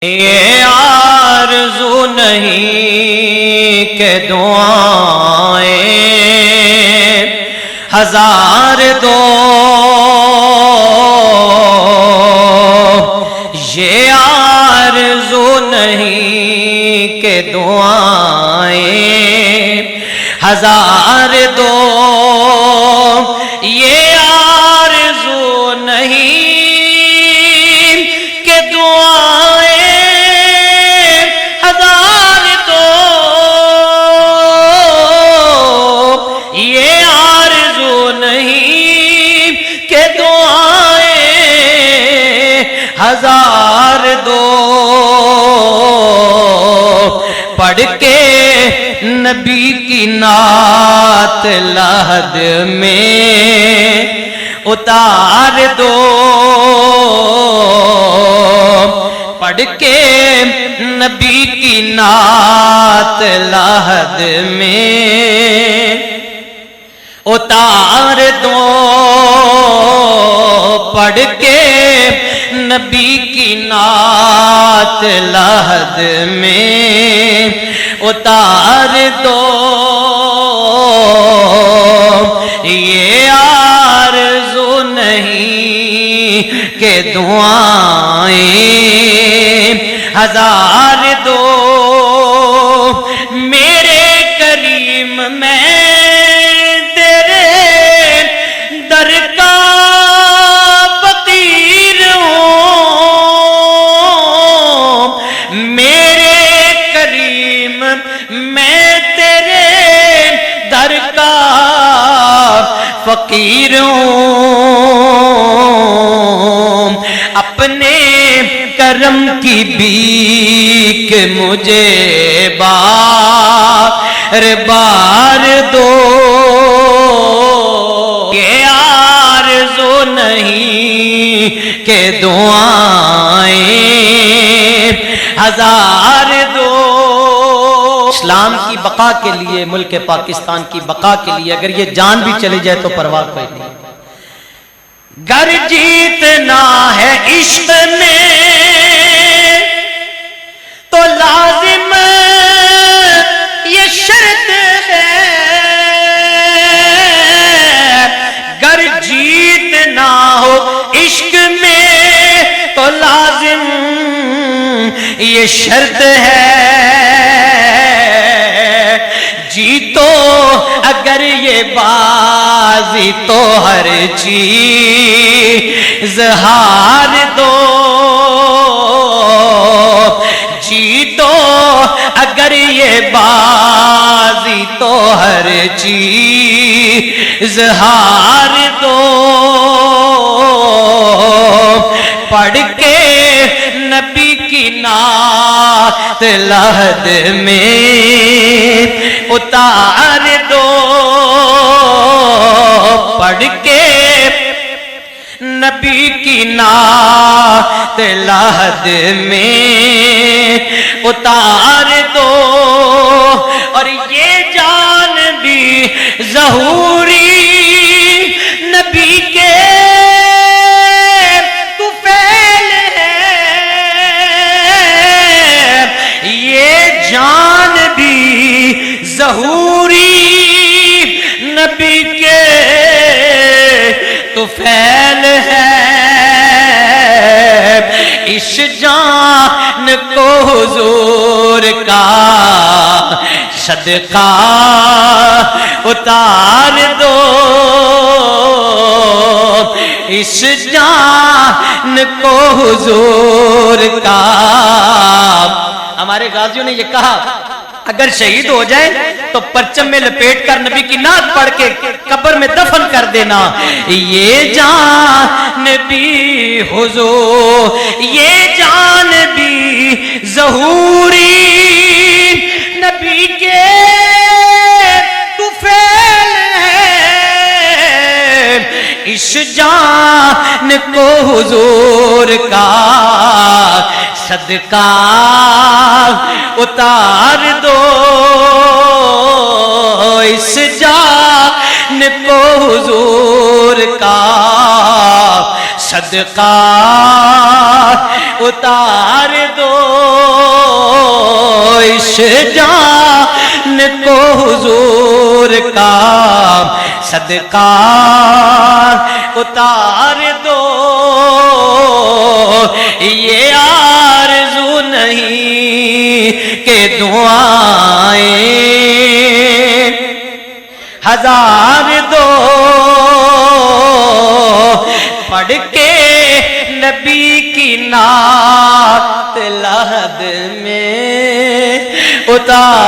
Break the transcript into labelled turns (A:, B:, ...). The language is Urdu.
A: یہ آرزو نہیں کہ دعائیں ہزار دو، یہ آرزو نہیں کہ دعائیں ہزار دو، یہ آرزو نہیں کہ دعائیں ہزار دو، یہ آرزو نہیں کہ دعائیں ہزار دو، پڑھ کے نبی کی نعت لحد میں اتار دو، پڑھ کے نبی کی نعت لحد میں اتار دو، پڑھ کے نبی کی نعت لحد میں اتار دو، یہ آرزو نہیں کہ دعائیں ہزار دو، میرے کریم میں تیرے در کا فقیر ہوں، میرے کریم میں تیرے در کا فقیر ہوں، اپنے کرم کی بھیک مجھے بار بار دو، یہ آرزو نہیں کہ دعائیں ہزار دو۔ اسلام کی بقا کے لیے، ملک پاکستان کی بقا کے لیے اگر یہ جان بھی چلی جائے تو پرواہ کوئی نہیں، گر جیتنا ہے عشق میں تو لازم یہ شرط ہے، گر جیتنا ہو عشق میں تو لازم یہ شرط ہے، جیتو اگر یہ بازی تو ہر چیز ہار دو، جیتو اگر یہ بازی تو ہر چیز ہار دو، پڑھ کے نبی کی نعت لحد میں اتار دو، پڑھ کے نبی کی نعت لحد میں اتار دو، اور یہ جان بھی ظہوری نبی کے طفیل ہے، یہ جان بھی ظہوری نبی کے طفیل ہے، اس جان کو حضور کا صدقہ اتار دو، اس جان کو حضور کا۔ ہمارے غازیوں نے یہ کہا اگر شہید ہو جائے تو پرچم میں لپیٹ کر نبی کی نعت پڑھ کے قبر میں دفن کر دینا، یہ جان بھی حضور، یہ جان بھی ظہوری نبی کے طفیل ہے، اس جان کو حضور کا صدقہ اتار دو، اس جان کو حضور کا صدقہ اتار دو اس جان کو حضور کا صدقہ اتار دو یہ آرزو نہیں کہ دعائیں ہزار دو پڑھ کے نبی کی نعت لحد میں اتار